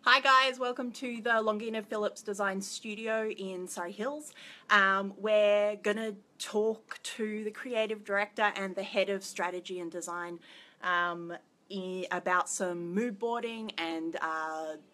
Hi guys, welcome to the Longina Phillips Designs studio in Surrey Hills. We're going to talk to the creative director and the head of strategy and design about some mood boarding and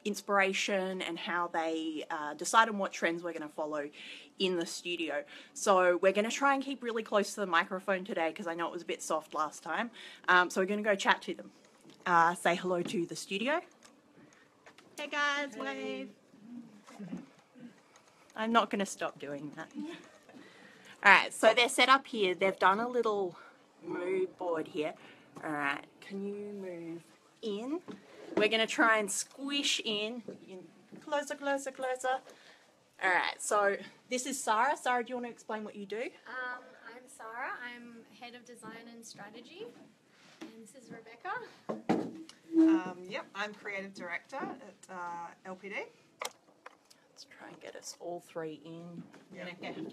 inspiration and how they decide on what trends we're going to follow in the studio. So we're going to try and keep really close to the microphone today because I know it was a bit soft last time. So we're going to go chat to them. Say hello to the studio. Hey guys, wave. I'm not going to stop doing that. Alright, so they're set up here. They've done a little mood board here. Alright, can you move in? We're going to try and squish in. Closer, closer, closer. Alright, so this is Sarah. Sarah, do you want to explain what you do? I'm Sarah. I'm Head of Design and Strategy. And this is Rebecca. Yep, I'm Creative Director at LPD. Let's try and get us all three in. Yeah.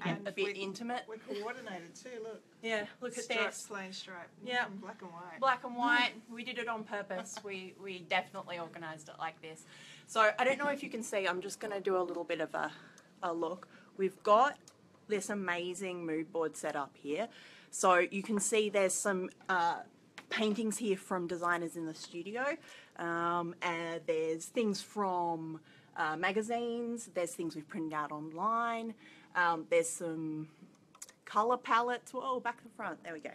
And a bit intimate. We're coordinated too, look. Yeah, look at Stripe, this. plain stripe. Yeah. Black and white. Black and white. We did it on purpose. We definitely organised it like this. So I don't know if you can see, I'm just going to do a little bit of a look. We've got this amazing mood board set up here. So you can see there's some paintings here from designers in the studio. And there's things from magazines, there's things we've printed out online, there's some colour palettes. Whoa, back to the front, there we go.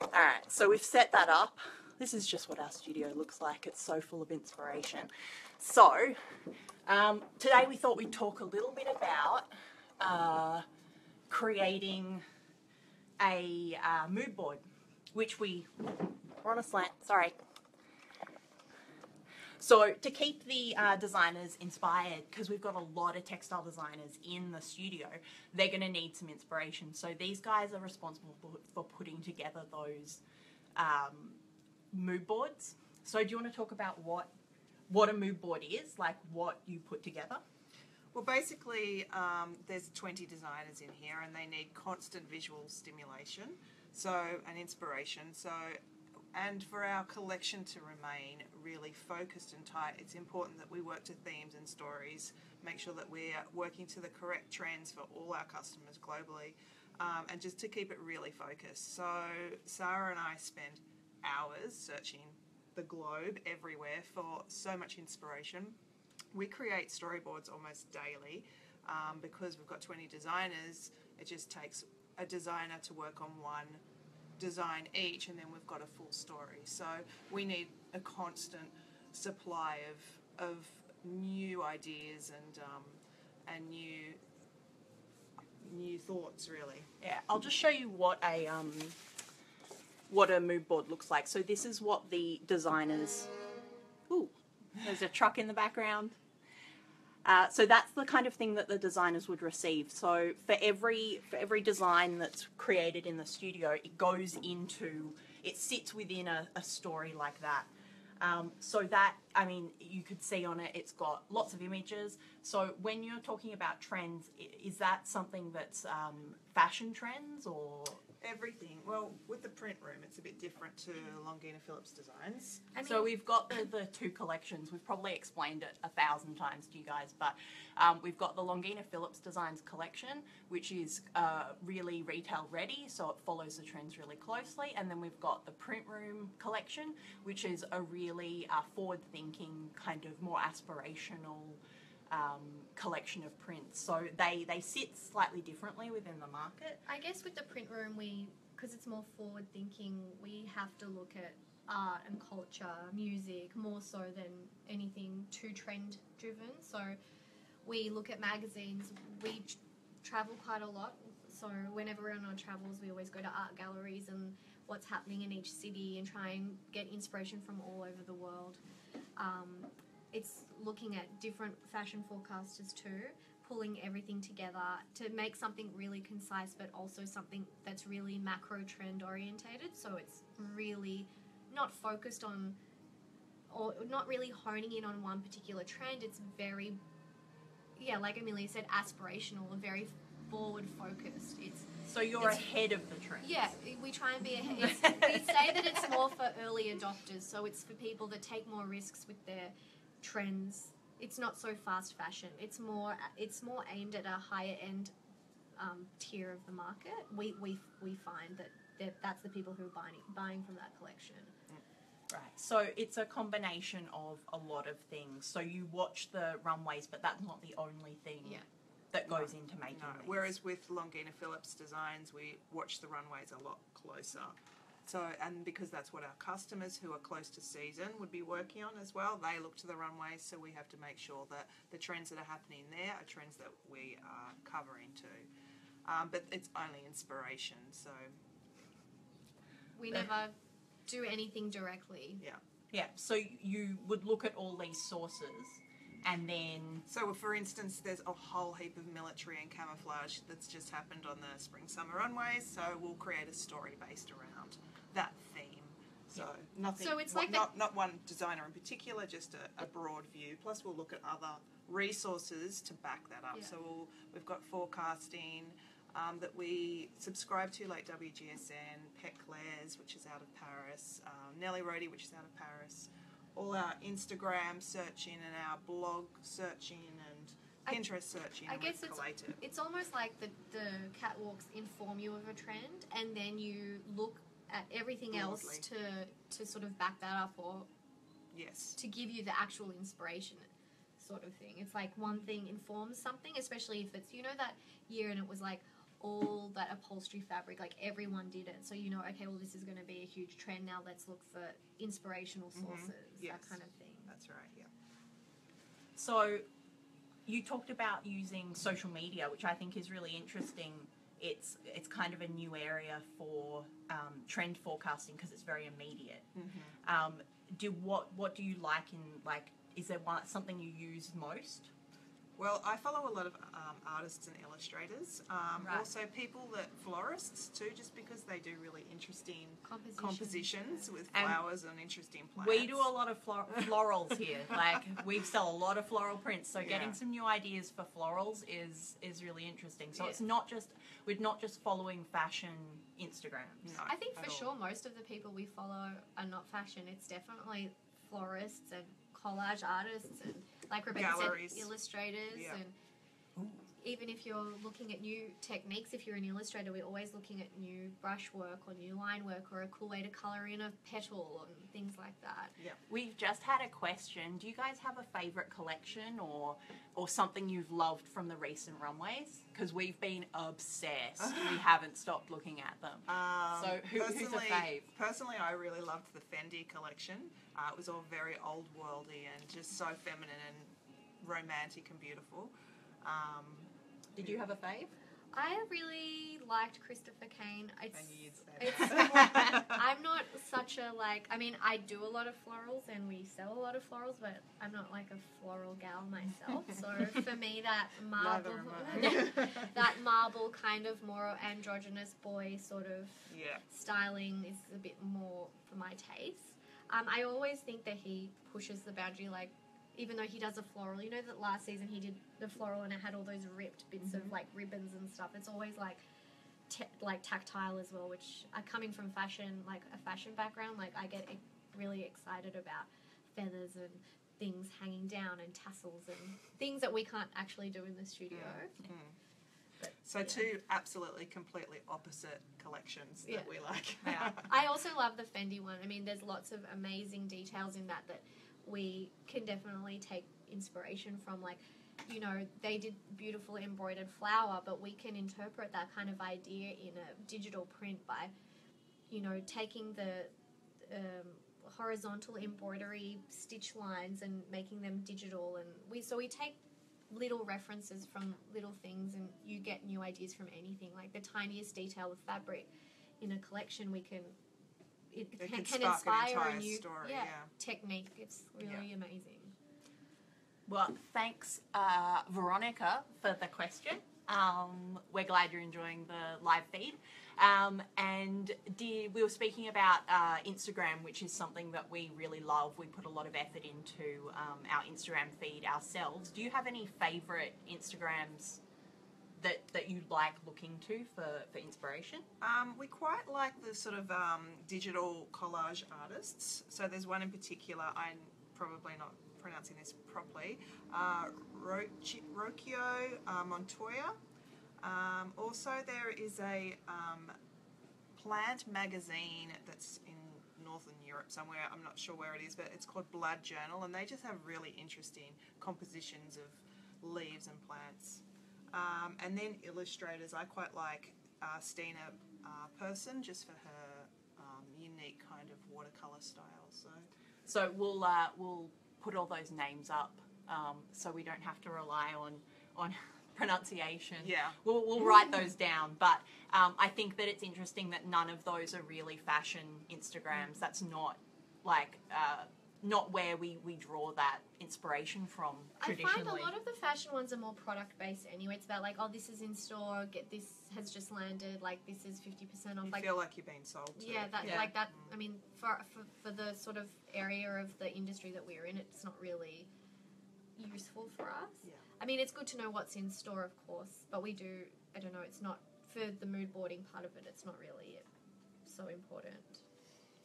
Alright, so we've set that up. This is just what our studio looks like. It's so full of inspiration. So, today we thought we'd talk a little bit about creating a mood board, which we're on a slant, sorry. So to keep the designers inspired, because we've got a lot of textile designers in the studio, they're going to need some inspiration. So these guys are responsible for putting together those mood boards. So do you want to talk about what a mood board is, like what you put together? Well, basically, there's 20 designers in here and they need constant visual stimulation, and inspiration. And for our collection to remain really focused and tight, it's important that we work to themes and stories, make sure that we're working to the correct trends for all our customers globally, and just to keep it really focused. So Sarah and I spend hours searching the globe everywhere for so much inspiration. We create storyboards almost daily because we've got 20 designers. It just takes a designer to work on one design each, and then we've got a full story. So we need a constant supply of new ideas and new thoughts, really. Yeah, I'll just show you what a mood board looks like. So this is what the designers. Ooh, there's a truck in the background. So that's the kind of thing that the designers would receive. So for every design that's created in the studio, it sits within a story like that. So that, I mean, you could see on it, it's got lots of images. So when you're talking about trends, is that something that's fashion trends or? Everything. Well, with the print room, it's a bit different to Longina Phillips Designs. So we've got the two collections. We've probably explained it 1,000 times to you guys, but we've got the Longina Phillips Designs collection, which is really retail ready, so it follows the trends really closely. And then we've got the print room collection, which is a really forward-thinking, kind of more aspirational collection of prints. So they sit slightly differently within the market. I guess with the print room, because it's more forward thinking, we have to look at art and culture, music, more so than anything too trend driven. So we look at magazines. We travel quite a lot. So whenever we're on our travels, we always go to art galleries and what's happening in each city and try and get inspiration from all over the world. It's looking at different fashion forecasters too, pulling everything together to make something really concise, but also something that's really macro trend orientated. So it's really not focused on, or not really honing in on one particular trend. It's very, like Amelia said, aspirational and very forward focused. So you're ahead of the trend. Yeah, we try and be ahead. We say that it's more for early adopters, so it's for people that take more risks with their trends it's not so fast fashion. It's more aimed at a higher end tier of the market. We find that's the people who are buying from that collection. Right. So it's a combination of a lot of things. So you watch the runways, but that's not the only thing that goes into making these. Whereas with Longina Phillips Designs, we watch the runways a lot closer. So, and because that's what our customers who are close to season would be working on as well, they look to the runways, so we have to make sure that the trends that are happening there are trends that we are covering too. But it's only inspiration, so... We never do anything directly. Yeah, so you would look at all these sources and then... So, for instance, there's a whole heap of military and camouflage that's just happened on the spring-summer runways, so we'll create a story based around that theme. So, nothing... So it's not one designer in particular, just a broad view. Plus, we'll look at other resources to back that up. Yeah. So, we've got forecasting... that we subscribe to, like WGSN, Pet Claire's, which is out of Paris, Nelly Rhodey, which is out of Paris, all our Instagram searching and our blog searching and Pinterest searching. I guess collated. it's almost like the catwalks inform you of a trend, and then you look at everything else to sort of back that up, or to give you the actual inspiration sort of thing. It's like one thing informs something, especially if it's, that year and it was like all that upholstery fabric, like everyone did it, so okay, well, this is going to be a huge trend, now let's look for inspirational sources, that kind of thing. That's right. So you talked about using social media, which I think is really interesting. It's kind of a new area for trend forecasting because it's very immediate. What do you like in, like, is there something you use most? Well, I follow a lot of artists and illustrators. Also people florists too, just because they do really interesting compositions with flowers and interesting plants. We do a lot of florals here. Like, we sell a lot of floral prints, so getting some new ideas for florals is really interesting. So it's not just, we're not just following fashion Instagrams. No, I think for sure most of the people we follow are not fashion. It's definitely florists and collage artists and, like Rebecca galleries, said, illustrators, and even if you're looking at new techniques, if you're an illustrator, we're always looking at new brush work or new line work or a cool way to colour in a petal and things like that. Yeah. We've just had a question. Do you guys have a favourite collection or something you've loved from the recent runways? Because we've been obsessed. We haven't stopped looking at them. So who's a fave? Personally, I really loved the Fendi collection. It was all very old worldy and just so feminine and romantic and beautiful. Did you have a fave? I really liked Christopher Kane. It's I'm not such a, I do a lot of florals and we sell a lot of florals, but I'm not like a floral gal myself. So for me, that marble kind of more androgynous boy sort of styling is a bit more for my taste. I always think that he pushes the boundary, like, even though he does a floral, that last season he did the floral and it had all those ripped bits of, like, ribbons and stuff. It's always, like, tactile as well, which, coming from fashion, like, a fashion background, like, I get really excited about feathers and things hanging down and tassels and things that we can't actually do in the studio. But, so two absolutely completely opposite collections that we like. I also love the Fendi one. I mean, there's lots of amazing details in that we can definitely take inspiration from, like, they did beautiful embroidered flower, but we can interpret that kind of idea in a digital print by, taking the horizontal embroidery stitch lines and making them digital. And we take little references from little things and you get new ideas from anything. Like the tiniest detail of fabric in a collection, it can inspire a new story, technique. It's really amazing. Well, thanks, Veronica, for the question. We're glad you're enjoying the live feed. And we were speaking about Instagram, which is something that we really love. We put a lot of effort into our Instagram feed ourselves. Do you have any favourite Instagrams that you like looking to for inspiration? We quite like the sort of digital collage artists. So there's one in particular, I'm probably not pronouncing this properly, Rocchio Montoya. Also, there is a plant magazine that's in Northern Europe somewhere. I'm not sure where it is, but it's called Blood Journal, and they just have really interesting compositions of leaves and plants. And then illustrators. I quite like Stina Person, just for her unique kind of watercolor style. So we'll put all those names up, so we don't have to rely on pronunciation. Yeah. We'll write those down. But I think that it's interesting that none of those are really fashion Instagrams. That's not like not where we draw that inspiration from traditionally. I find a lot of the fashion ones are more product based anyway. It's about like, oh, this is in store, get this has just landed, like this is 50% off. You like, feel like you're being sold to. Yeah, like that. I mean, for the sort of area of the industry that we're in, it's not really useful for us. Yeah. I mean, it's good to know what's in store, of course, but we do, I don't know, it's not, for the mood boarding part of it, it's not really so important.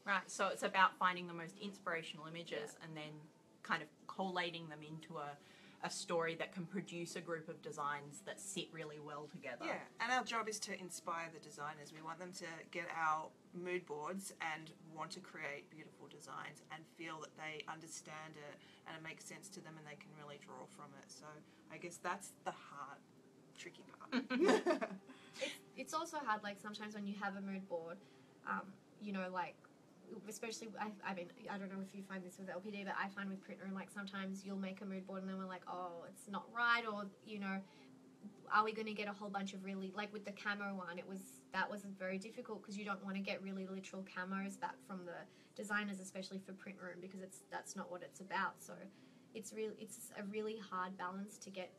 Right, so it's about finding the most inspirational images and then kind of collating them into a story that can produce a group of designs that sit really well together. Yeah, and our job is to inspire the designers. We want them to get our mood boards and want to create beautiful designs and feel that they understand it and it makes sense to them and they can really draw from it. So I guess that's the hard, tricky part. It's also hard, like sometimes when you have a mood board, you know, like, especially, I mean, I don't know if you find this with LPD, but I find with print room, like sometimes you'll make a mood board and then we're like, oh, it's not right, or, you know, are we going to get a whole bunch of really, like with the camo one, that was very difficult because you don't want to get really literal camos back from the designers, especially for print room, because that's not what it's about. So it's a really hard balance to get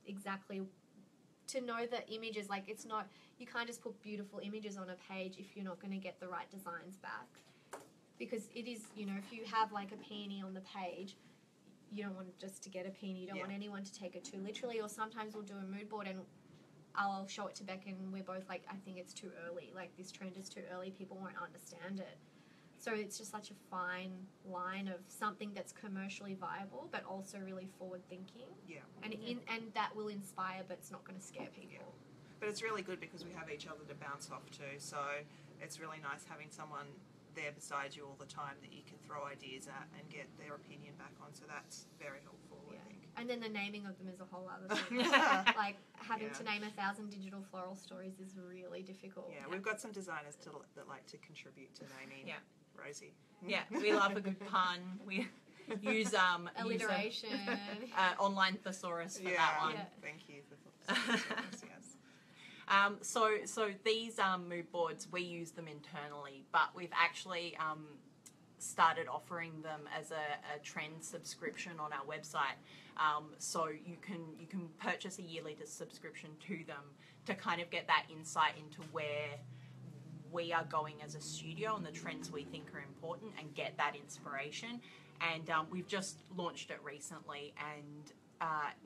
exactly to know the images. Like, it's not, you can't just put beautiful images on a page if you're not going to get the right designs back, because it is, you know, if you have like a peony on the page, you don't want just to get a peony, you don't want anyone to take it too literally. Or sometimes we'll do a mood board and I'll show it to Beck and we're both like, I think it's too early, like this trend is too early, people won't understand it. So it's just such a fine line of something that's commercially viable but also really forward thinking. Yeah. And that will inspire, but it's not going to scare people. Yeah. But it's really good because we have each other to bounce off to, so it's really nice having someone there beside you all the time that you can throw ideas at and get their opinion back on, so that's very helpful, I think. And then the naming of them is a whole other thing. Like, having to name 1,000 digital floral stories is really difficult. Yeah, we've got some designers that like to contribute to naming. Yeah. Rosie. Yeah, we love a good pun. We use alliteration. Online thesaurus for that one. Yeah. Thank you for yes. So these mood boards, we use them internally, but we've actually started offering them as a trend subscription on our website. So you can purchase a yearly subscription to them to kind of get that insight into where we are going as a studio and the trends we think are important and get that inspiration. And we've just launched it recently, and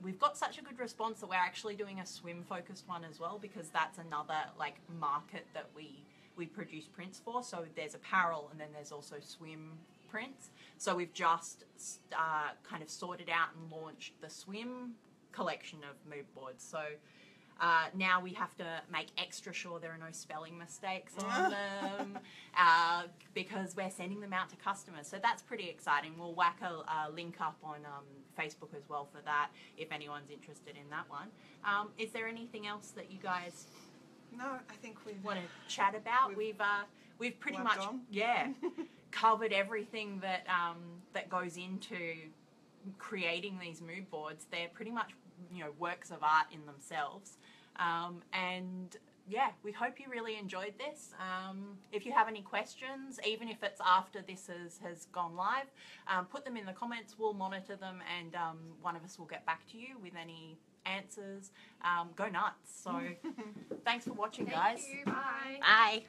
we've got such a good response that we're actually doing a swim focused one as well, because that's another like market that we produce prints for. So there's apparel and then there's also swim prints. So we've just kind of sorted out and launched the swim collection of mood boards. So now we have to make extra sure there are no spelling mistakes on them because we're sending them out to customers. So that's pretty exciting. We'll whack a link up on Facebook as well for that if anyone's interested in that one. Is there anything else that you guys I think we want to chat about? We've pretty much covered everything that that goes into creating these mood boards. They're pretty much, you know, works of art in themselves. And yeah, we hope you really enjoyed this. If you have any questions, even if it's after this has gone live, put them in the comments. We'll monitor them, and one of us will get back to you with any answers. Go nuts. So thanks for watching, guys. Thank you. Bye. Bye.